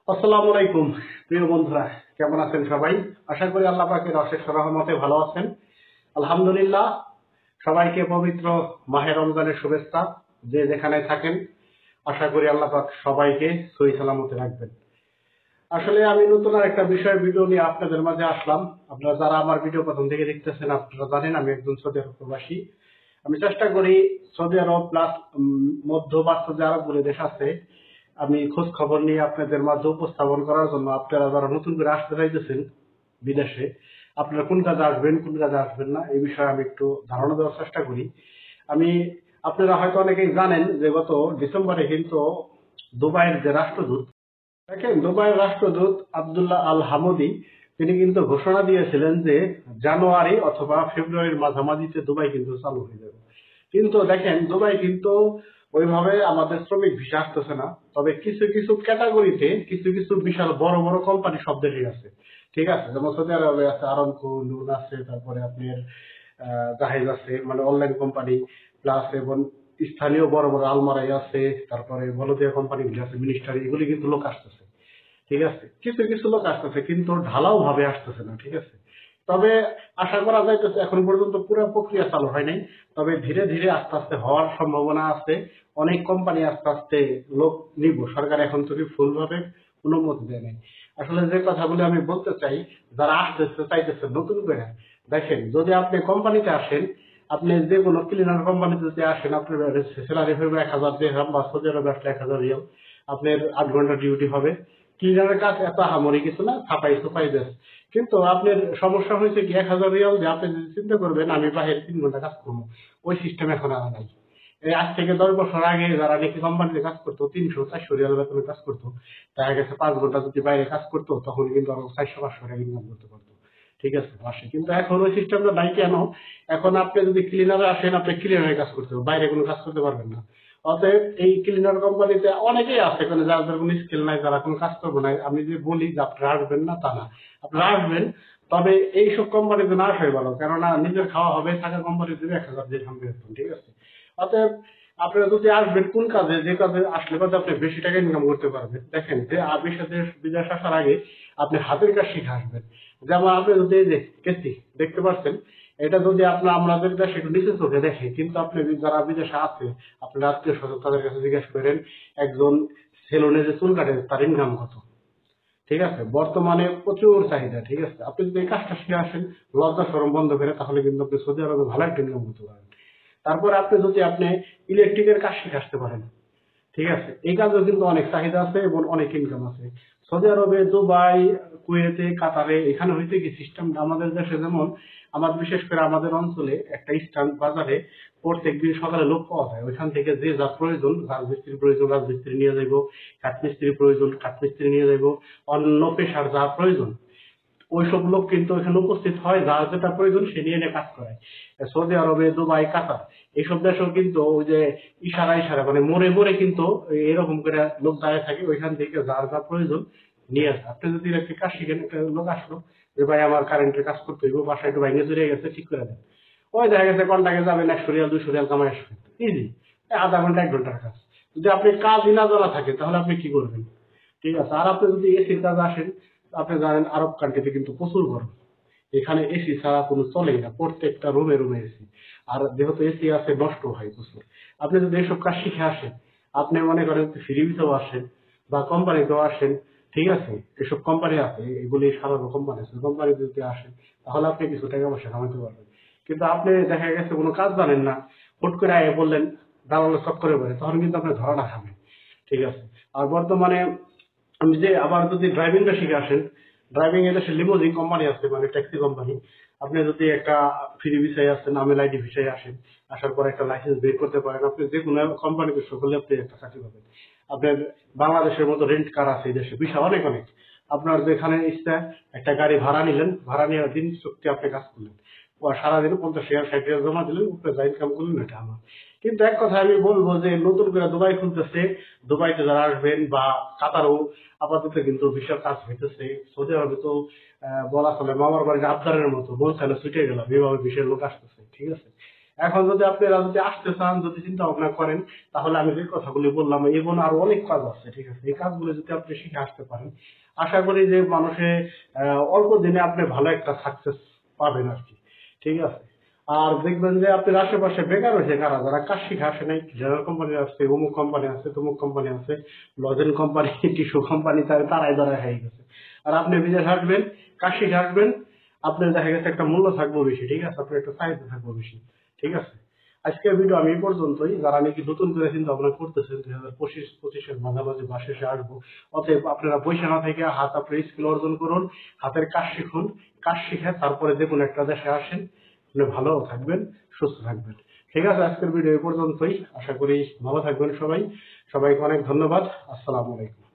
আসসালামু আলাইকুম প্রিয় বন্ধুরা, কেমন আছেন সবাই? আশা করি আল্লাহ পাকের অশেষ রহমতে ভালো আছেন। আলহামদুলিল্লাহ। সবাইকে পবিত্র মাহে রমজানের শুভেচ্ছা। যে যেখানে থাকেন, আশা করি আল্লাহ পাক সবাইকে সহি সালামতে রাখবেন। আসলে আমি নতুন আর একটা বিষয়ের ভিডিও নিয়ে আপনাদের মাঝে আসলাম। আপনারা যারা আমার ভিডিও প্রথম থেকে দেখতেছেন, আপনারা জানেন আমি একজন সৌদি আরব প্রবাসী। আমি চেষ্টা করি সৌদি আরব প্লাস মধ্য প্রাচ্য যে আরবগুলো দেশ আছে, আমি খোঁজ খবর নিয়ে আপনাদের মাঝে উপস্থাপন করার জন্য। আপনারা যারা নতুন করে আসতে চাইতেছেন বিদেশে, আপনারা কোন কাজে আসবেন কোন কাজে আসবেন না, এই বিষয়ে আমি একটু ধারণা দেওয়ার চেষ্টা করি। আমি আপনারা হয়তো অনেকেই জানেন যে গত ডিসেম্বরে কিন্তু দুবাইয়ের যে রাষ্ট্রদূত, দেখেন দুবাইয়ের রাষ্ট্রদূত আব্দুল্লাহ আল হামুদি, তিনি কিন্তু ঘোষণা দিয়েছিলেন যে জানুয়ারি অথবা ফেব্রুয়ারির মাঝামাঝিতে দুবাই কিন্তু চালু হয়ে যাবে। কিন্তু দেখেন দুবাই কিন্তু ওইভাবে আমাদের শ্রমিক ভিসা আসতেছে না। তবে কিছু কিছু ক্যাটাগরিতে কিছু কিছু বিশাল বড় বড় কোম্পানি সব দেশেই আছে। ঠিক আছে, যেমন সৌদি আরবে আছে আরামকো, নুন আছে, তারপরে আপনার জাহেজ আছে, মানে অনলাইন কোম্পানি প্লাস, এবং স্থানীয় বড় বড় আলমারাই আছে, তারপরে বলদিয়া কোম্পানি আছে, মিনিস্টারি, এগুলি কিন্তু লোক আসতেছে। ঠিক আছে, কিছু কিছু লোক আসতেছে কিন্তু ঢালাও ভাবে আসতেছে না। ঠিক আছে, তবে আশা করা যাইতেছে এখন পর্যন্ত পুরো প্রক্রিয়া চালু হয় নাই। তবে ধীরে ধীরে আস্তে আস্তে হওয়ার সম্ভাবনা আছে। অনেক কোম্পানি আস্তে আস্তে লোক নিব, সরকার এখন থেকে ফুল ভাবে অনুমতি দেয় নাই। আসলে যে কথাগুলো আমি বলতে চাই, যারা আসতেছে চাইতেছে নতুন করে, দেখেন যদি আপনি কোম্পানিতে আসেন, আপনি যে কোনো ক্লিনার কোম্পানিতে যদি আসেন, আপনার স্যালারি হবে 1000 দিরহাম, বা সৌদি আরবে আসলে 1000 রিয়াল। আপনার 8 ঘন্টা ডিউটি হবে। ক্লিনারের কাজ এত আহামরি কিছু না, ছাপাই সুপাই দেশ। কিন্তু আপনার সমস্যা হয়েছে কি, 1000 রিয়াল দিয়ে আপনি যদি চিন্তা করবেন আমি বাইরে 3 ঘন্টা কাজ করবো, ওই সিস্টেম এখন আর নাই। এই আজ থেকে 10 বছর আগে যারা নাকি কোম্পানিতে কাজ করতো 300-400 রিয়াল বেতনে কাজ করতো, দেখা গেছে 5 ঘন্টা যদি বাইরে কাজ করতো তখন কিন্তু আরো 400-500 টাকা ইনকাম করতে পারতো। ঠিক আছে, মাসে। কিন্তু এখন ওই সিস্টেমটা নাই কেন? এখন আপনি যদি ক্লিনারে আসেন, আপনি ক্লিনারের কাজ করতে হবে, বাইরে কোনো কাজ করতে পারবেন না। অতএব এই ক্লিনার কোম্পানিতে অনেকেই আছে এখানে যাদের কোনো স্কিল নাই, যারা কোনো কাজ করবে না। আমি যে বলি যে আপনারা আসবেন না তা না, আপনারা আসবেন। তবে এইসব কোম্পানিতে না আসাই ভালো, কেননা নিজের খাওয়া হবে, থাকা কোম্পানিতে 1000 দিরহাম বেতন। ঠিক আছে, অতএব আপনারা যদি আসবেন কোন কাজে, যে কাজে আসলে কাজে আপনি বেশি টাকা ইনকাম করতে পারবেন। দেখেন যে বিদেশ আসার আগে আপনি হাতের কাজ শিখে আসবেন। যেমন আপনি যদি এই যে কেসি দেখতে পাচ্ছেন, এটা যদি আপনার আমাদের দেশে একটু নিচে চোখে দেখে, কিন্তু আপনি যারা বিদেশে আছে, আপনার আত্মীয় স্বজন, তাদের কাছে জিজ্ঞেস করেন একজন সেলুনে যে চুল কাটে তার ইনকাম কত। ঠিক আছে, বর্তমানে প্রচুর চাহিদা। ঠিক আছে, আপনি যদি এই কাজটা শিখে আসেন লজ্জা শরম বন্ধ করে, তাহলে কিন্তু আপনি সৌদি আরবে ভালো একটা ইনকাম করতে পারেন। তারপর আপনি ইলেকট্রিকের কাজ শিখে আসতে পারেন। ঠিক আছে, এই কাজেও কিন্তু অনেক চাহিদা আছে এবং অনেক ইনকাম আছে। সৌদি আরবে, দুবাই, কুয়েতে, কাতারে, এখানে হইতে কি সিস্টেমটা আমাদের দেশে যেমন, বিশেষ করে আমাদের অঞ্চলে একটা স্ট্যান্ড বাজারে প্রত্যেকদিন সকালে লোক পাওয়া যায়। ওইখান থেকে যে যা প্রয়োজন, রাজমিস্ত্রির প্রয়োজন রাজমিস্ত্রি নিয়ে যাইবো, কাঠমিস্ত্রির প্রয়োজন কাঠমিস্ত্রি নিয়ে যাইবো, অন্য পেশার যা প্রয়োজন ওইসব লোক কিন্তু এখানে উপস্থিত হয়, যার যেটা প্রয়োজন সে নিয়ে নিয়ে কাজ করে। সৌদি আরবে, দুবাই, কাতার, এইসব দেশেও কিন্তু ওই যে ইশারা ইশারা মানে মোড়ে মোড়ে কিন্তু এরকম করে লোক দাঁড়িয়ে থাকে, ওইখান থেকে যার যা প্রয়োজন নিয়ে আসে। আপনি যদি ইলেকট্রিক কাজ শিখেন, একটা লোক আসলো যে ভাই আমার কারেন্টের কাজ করতে হইব, বাসায় একটু ভেঙে চুরে গেছে, ঠিক করে দেন। ওই দেখা গেছে কন্টাকে যাবেন, 100 রিয়াল 200 রিয়াল কামাই আসবেন, ইজি। আধা ঘন্টা 1 ঘন্টার কাজ। যদি আপনি কাজই না জানা থাকে তাহলে আপনি কি করবেন? ঠিক আছে, আর আপনি যদি এসির কাজে আসেন, আপনি জানেন আরব কান্ট্রিতে কিন্তু প্রচুর গরম। এখানে এসি ছাড়া কোনো চলেই না, প্রত্যেকটা রুমে রুমে এসি। আর যেহেতু এসি আছে নষ্ট হয় প্রচুর। আপনি যদি এসব কাজ শিখে আসেন, আপনি মনে করেন ফ্রিতেও আসেন বা কোম্পানিতেও আসেন। ঠিক আছে, এসব কোম্পানি আছে, এগুলি সাধারণ কোম্পানি আছে, কোম্পানিতে যদি আসেন তাহলে আপনি কিছু টাকা পয়সা কামাতে পারবেন। কিন্তু আপনি দেখা গেছে কোনো কাজ জানেন না, হুট করে আগে বললেন দালালের চক্করে পড়ে, তখন কিন্তু আপনি ধরা না খাবেন। ঠিক আছে, আর বর্তমানে আমি যে আবার যদি ড্রাইভিংটা শিখে আসেন, ড্রাইভিং এর দেশে লিমোজিন কোম্পানি আছে, মানে ট্যাক্সি কোম্পানি। আপনি যদি একটা ফ্রি ভিসায় আসেন, আমেল আইডি ভিসায় আসেন, আসার পর একটা লাইসেন্স বের করতে পারেন, আপনি যে কোনো কোম্পানিতে সকলে আপনি একটা চাকরি পাবেন। আপনার বাংলাদেশের মতো রেন্ট কার আছে এই দেশে বিশাল অনেক অনেক। আপনার যেখানে ইচ্ছা একটা গাড়ি ভাড়া নিলেন, ভাড়া নিয়ে দিন চুক্তি আপনি কাজ করলেন, ও সারাদিন 50 রিয়াল 60 রিয়াল জমা দিলেন, উপরে যা ইনকাম করলেন এটা আমার। কিন্তু এক কথা আমি বলবো যে নতুন করে দুবাই খুলতেছে, দুবাইতে যারা আসবেন বা কাতারও আপাতত কিন্তু বিশাল কাজ হইতেছে। সৌদি আরবে তো বলা চলে মামার বাড়ির আবদারের মতো, মন চাইলে ছুটে গেলাম, এভাবে বিশেষ লোক আসতেছে। ঠিক আছে, এখন যদি আপনারা যদি আসতে চান, যদি চিন্তা ভাবনা করেন, তাহলে আমি যে কথাগুলি বললাম এবং আরো অনেক কাজ আছে, ঠিক আছে? এই কাজগুলো যদি আপনি শিখে আসতে পারেন, আশা করি যে মানুষে অল্প দিনে আপনি ভালো একটা সাকসেস পাবেন আর কি, ঠিক আছে? আর দেখবেন যে আপনার আশেপাশে বেকার হয়েছে কারা, যারা কাজ শিখে আসে নাই, জেনারেল কোম্পানি আছে, অমুক কোম্পানি আছে, তমুক কোম্পানি আছে, লজেন কোম্পানি, টিস্যু কোম্পানি, তারাই ধরা হয়ে গেছে। আর আপনি বিদেশ আসবেন, কাজ শিখে আসবেন, আপনার দেখা গেছে একটা মূল্য থাকবো বেশি, ঠিক আছে? আপনার একটা চাহিদা থাকবো বেশি, ঠিক আছে? আজকের ভিডিও আমি এই পর্যন্তই। যারা নাকি নতুন করে চিন্তা ভাবনা করতেছেন 2025-25-এর মাঝামাঝি বা শেষে আসবো, অতএব আপনারা বসে না থেকে হাত আপনার স্কিল অর্জন করুন, হাতের কাজ শিখুন, কাজ শিখে তারপরে যে কোনো একটা দেশে আসেন, আপনি ভালো থাকবেন, সুস্থ থাকবেন। ঠিক আছে, আজকের ভিডিও এই পর্যন্তই। আশা করি ভালো থাকবেন সবাই। সবাইকে অনেক ধন্যবাদ। আসসালামু আলাইকুম।